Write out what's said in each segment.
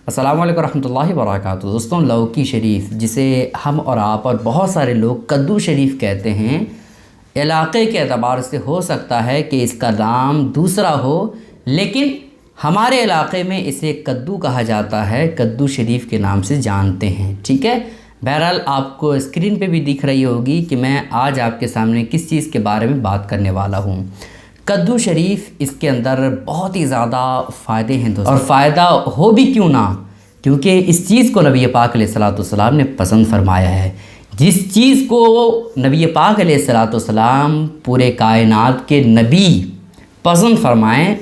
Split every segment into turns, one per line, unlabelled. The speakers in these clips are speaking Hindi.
अस्सलाम वालेकुम रहमतुल्लाहि व बरकातुहू। दोस्तों, लौकी शरीफ जिसे हम और आप और बहुत सारे लोग कद्दू शरीफ कहते हैं, इलाक़े के एतबार से हो सकता है कि इसका नाम दूसरा हो, लेकिन हमारे इलाक़े में इसे कद्दू कहा जाता है, कद्दू शरीफ के नाम से जानते हैं। ठीक है, बहरहाल आपको स्क्रीन पे भी दिख रही होगी कि मैं आज आपके सामने किस चीज़ के बारे में बात करने वाला हूँ। कद्दू शरीफ, इसके अंदर बहुत ही ज़्यादा फ़ायदे हैं दोस्तों, और फ़ायदा हो भी क्यों ना, क्योंकि इस चीज़ को नबी पाक अलैहिस्सलाम ने पसंद फरमाया है। जिस चीज़ को नबी पाक अलैहिस्सलाम पूरे कायनात के नबी पसंद फरमाएं,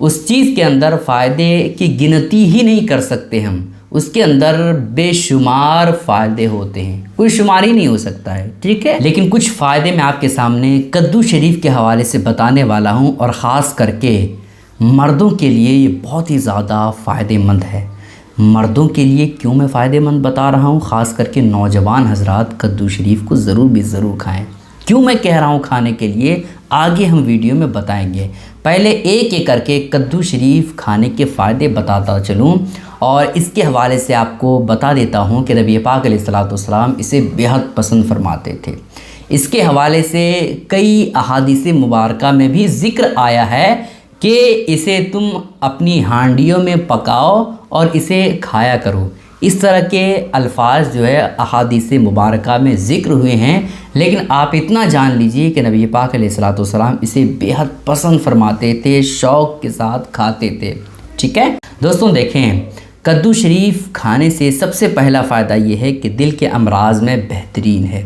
उस चीज़ के अंदर फ़ायदे की गिनती ही नहीं कर सकते हम। उसके अंदर बेशुमार फ़ायदे होते हैं, कोई शुमार ही नहीं हो सकता है। ठीक है, लेकिन कुछ फ़ायदे मैं आपके सामने कद्दू शरीफ के हवाले से बताने वाला हूँ, और ख़ास करके मर्दों के लिए ये बहुत ही ज़्यादा फ़ायदेमंद है। मर्दों के लिए क्यों मैं फ़ायदेमंद बता रहा हूँ, ख़ास करके नौजवान हजरात कद्दू शरीफ को ज़रूर खाएँ। क्यों मैं कह रहा हूँ खाने के लिए, आगे हम वीडियो में बताएंगे। पहले एक एक करके कद्दू शरीफ खाने के फ़ायदे बताता चलूँ, और इसके हवाले से आपको बता देता हूँ कि नबी पाक अलैहिस्सलाम इसे बेहद पसंद फरमाते थे। इसके हवाले से कई अहादीस मुबारका में भी ज़िक्र आया है कि इसे तुम अपनी हांडियों में पकाओ और इसे खाया करो। इस तरह के अल्फाज जो है अहादीस मुबारका में ज़िक्र हुए हैं, लेकिन आप इतना जान लीजिए कि नबी पाक अलैहिस्सलाम इसे बेहद पसंद फरमाते थे, शौक़ के साथ खाते थे। ठीक है दोस्तों, देखें कद्दू शरीफ खाने से सबसे पहला फ़ायदा ये है कि दिल के अमराज में बेहतरीन है।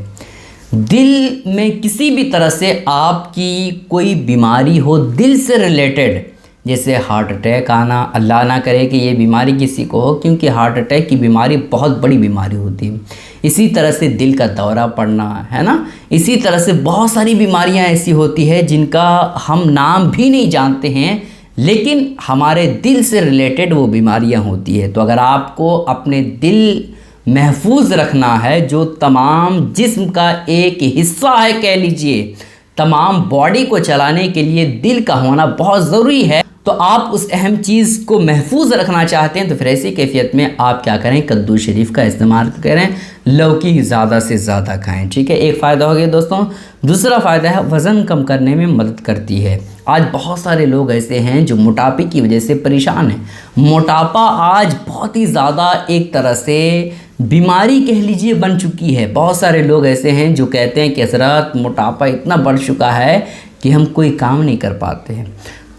दिल में किसी भी तरह से आपकी कोई बीमारी हो दिल से रिलेटेड, जैसे हार्ट अटैक आना, अल्लाह ना करे कि ये बीमारी किसी को हो, क्योंकि हार्ट अटैक की बीमारी बहुत बड़ी बीमारी होती है। इसी तरह से दिल का दौरा पड़ना, है ना, इसी तरह से बहुत सारी बीमारियां ऐसी होती है जिनका हम नाम भी नहीं जानते हैं, लेकिन हमारे दिल से रिलेटेड वो बीमारियां होती है। तो अगर आपको अपने दिल महफूज रखना है, जो तमाम जिस्म का एक हिस्सा है कह लीजिए, तमाम बॉडी को चलाने के लिए दिल का होना बहुत ज़रूरी है, तो आप उस अहम चीज़ को महफूज रखना चाहते हैं, तो फिर ऐसी कैफियत में आप क्या करें, कद्दू शरीफ का इस्तेमाल करें, लौकी ज़्यादा से ज़्यादा खाएं। ठीक है, एक फ़ायदा हो गया दोस्तों। दूसरा फ़ायदा है वज़न कम करने में मदद करती है। आज बहुत सारे लोग ऐसे हैं जो मोटापे की वजह से परेशान हैं। मोटापा आज बहुत ही ज़्यादा एक तरह से बीमारी कह लीजिए बन चुकी है। बहुत सारे लोग ऐसे हैं जो कहते हैं कि हज़रत मोटापा इतना बढ़ चुका है कि हम कोई काम नहीं कर पाते हैं,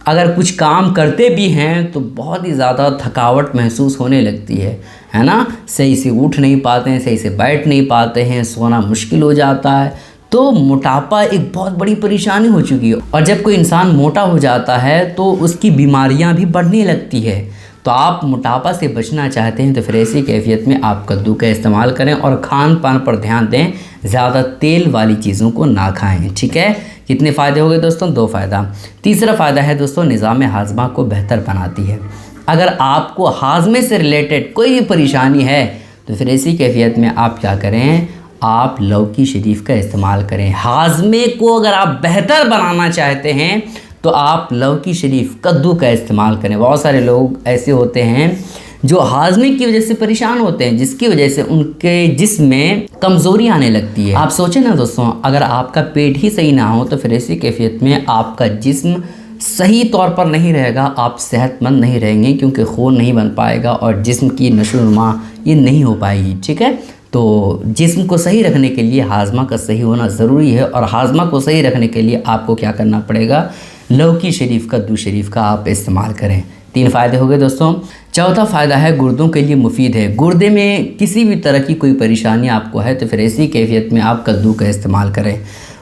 अगर कुछ काम करते भी हैं तो बहुत ही ज़्यादा थकावट महसूस होने लगती है ना, सही से उठ नहीं पाते हैं, सही से बैठ नहीं पाते हैं, सोना मुश्किल हो जाता है। तो मोटापा एक बहुत बड़ी परेशानी हो चुकी है, और जब कोई इंसान मोटा हो जाता है तो उसकी बीमारियां भी बढ़ने लगती है। तो आप मोटापा से बचना चाहते हैं तो फिर ऐसी कैफियत में आप कद्दू का इस्तेमाल करें, और खान पान पर ध्यान दें, ज़्यादा तेल वाली चीज़ों को ना खाएँ। ठीक है, कितने फ़ायदे हो गए दोस्तों, 2 फ़ायदा। तीसरा फ़ायदा है दोस्तों, निज़ाम हाज़मा को बेहतर बनाती है। अगर आपको हाज़मे से रिलेटेड कोई भी परेशानी है तो फिर ऐसी कैफियत में आप क्या करें, आप लौकी शरीफ का इस्तेमाल करें। हाज़मे को अगर आप बेहतर बनाना चाहते हैं तो आप लौकी शरीफ, कद्दू का इस्तेमाल करें। बहुत सारे लोग ऐसे होते हैं जो हाज़मे की वजह से परेशान होते हैं, जिसकी वजह से उनके जिस्म में कमज़ोरी आने लगती है। आप सोचें ना दोस्तों, अगर आपका पेट ही सही ना हो तो फिर ऐसी कैफियत में आपका जिस्म सही तौर पर नहीं रहेगा, आप सेहतमंद नहीं रहेंगे, क्योंकि खून नहीं बन पाएगा और जिस्म की नशोनुमा ये नहीं हो पाएगी। ठीक है, तो जिस्म को सही रखने के लिए हाज़मा का सही होना ज़रूरी है, और हाज़मा को सही रखने के लिए आपको क्या करना पड़ेगा, लौकी शरीफ, कद्दू शरीफ का आप इस्तेमाल करें। 3 फ़ायदे हो गए दोस्तों। चौथा फ़ायदा है गुर्दों के लिए मुफीद है। गुर्दे में किसी भी तरह की कोई परेशानी आपको है तो फिर ऐसी कैफियत में आप कद्दू का इस्तेमाल करें।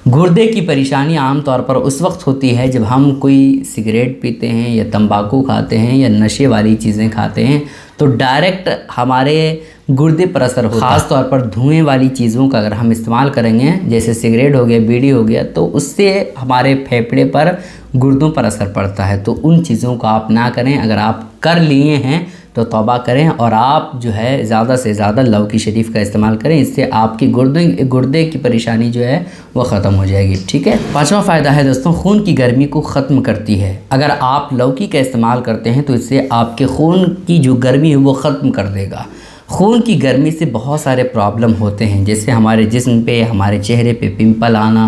गुर्दे की परेशानी आम तौर पर उस वक्त होती है जब हम कोई सिगरेट पीते हैं या तंबाकू खाते हैं या नशे वाली चीज़ें खाते हैं, तो डायरेक्ट हमारे गुर्दे पर असर होता है। ख़ास तौर पर धुएं वाली चीज़ों का अगर हम इस्तेमाल करेंगे, जैसे सिगरेट हो गया, बीड़ी हो गया, तो उससे हमारे फेफड़े पर, गुर्दों पर असर पड़ता है। तो उन चीज़ों को आप ना करें। अगर आप कर लिए हैं तो तौबा करें और आप जो है ज़्यादा से ज़्यादा लौकी शरीफ का इस्तेमाल करें। इससे आपकी गुर्दे की परेशानी जो है वो ख़त्म हो जाएगी। ठीक है। पाँचवा फ़ायदा है दोस्तों, खून की गर्मी को ख़त्म करती है। अगर आप लौकी का इस्तेमाल करते हैं तो इससे आपके खून की जो गर्मी है वो ख़त्म कर देगा। खून की गर्मी से बहुत सारे प्रॉब्लम होते हैं, जैसे हमारे जिस्म पे, हमारे चेहरे पे पिंपल आना,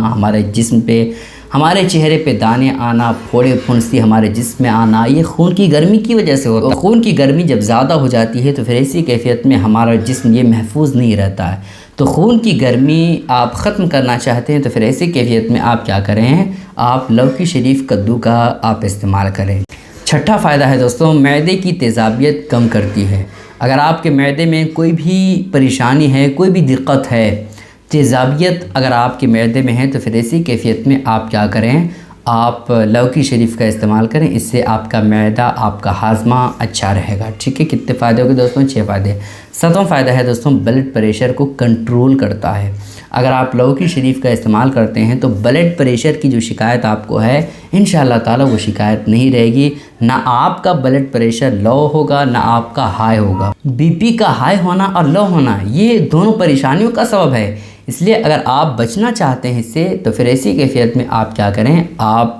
हमारे चेहरे पे दाने आना, फोड़े फुंसी हमारे जिस्म में आना, ये खून की गर्मी की वजह से होता है। खून की गर्मी जब ज़्यादा हो जाती है तो फिर ऐसी कैफियत में हमारा जिस्म ये महफूज नहीं रहता है। तो खून की गर्मी आप ख़त्म करना चाहते हैं तो फिर ऐसी कैफियत में आप क्या करें, आप लौकी शरीफ कद्दू का आप इस्तेमाल करें। छठा फ़ायदा है दोस्तों, मैदे की तेज़ाबियत कम करती है। अगर आपके मैदे में कोई भी परेशानी है, कोई भी दिक्कत है, तेज़ाबियत अगर आपके मैदे में है तो फिर ऐसी कैफियत में आप क्या करें, आप लौकी शरीफ का इस्तेमाल करें। इससे आपका मैदा, आपका हाजमा अच्छा रहेगा। ठीक है। कितने फ़ायदे हो गए दोस्तों? 6 फ़ायदे। सातवां फ़ायदा है दोस्तों, ब्लड प्रेशर को कंट्रोल करता है। अगर आप लौकी शरीफ का इस्तेमाल करते हैं तो ब्लड प्रेशर की जो शिकायत आपको है, इंशाअल्लाह ताला वो शिकायत नहीं रहेगी। ना आपका ब्लड प्रेशर लो होगा, ना आपका हाई होगा। बीपी का हाई होना और लो होना ये दोनों परेशानियों का सबब है। इसलिए अगर आप बचना चाहते हैं इससे तो फिर ऐसी कैफियत में आप क्या करें, आप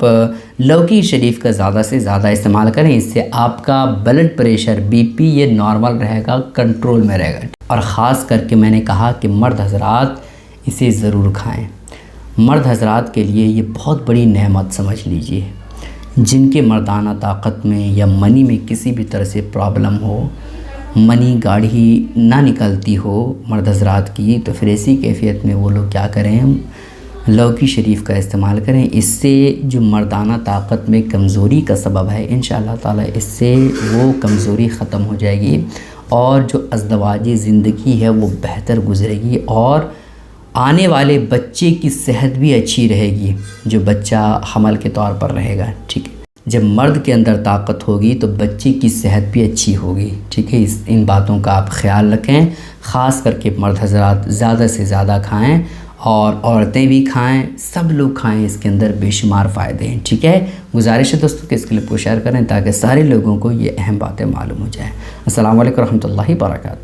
लौकी शरीफ का ज़्यादा से ज़्यादा इस्तेमाल करें। इससे आपका ब्लड प्रेशर, बीपी ये नॉर्मल रहेगा, कंट्रोल में रहेगा। और ख़ास करके मैंने कहा कि मर्द हज़रात इसे ज़रूर खाएं। मर्द हज़रात के लिए ये बहुत बड़ी नेमत समझ लीजिए। जिनके मर्दाना ताकत में या मनी में किसी भी तरह से प्रॉब्लम हो, मनी गाढ़ी ना निकलती हो मर्द हज़रात की, तो फिर ऐसी कैफियत में वो लोग क्या करें, लौकी शरीफ का इस्तेमाल करें। इससे जो मर्दाना ताकत में कमज़ोरी का सबब है, इंशाअल्लाह ताला इससे वो कमज़ोरी ख़त्म हो जाएगी और जो अज़दवाजी ज़िंदगी है वो बेहतर गुजरेगी और आने वाले बच्चे की सेहत भी अच्छी रहेगी, जो बच्चा हमल के तौर पर रहेगा। ठीक है। जब मर्द के अंदर ताकत होगी तो बच्चे की सेहत भी अच्छी होगी। ठीक है। इन बातों का आप ख्याल रखें। ख़ास करके मर्द हज़रात ज़्यादा से ज़्यादा खाएं और औरतें भी खाएं, सब लोग खाएं। इसके अंदर बेशुमार फ़ायदे हैं। ठीक है। गुजारिश है दोस्तों कि इस क्लिप को शेयर करें ताकि सारे लोगों को ये अहम बातें मालूम हो जाए। अस्सलाम वालेकुम रहमतुल्लाहि व बरकातहू।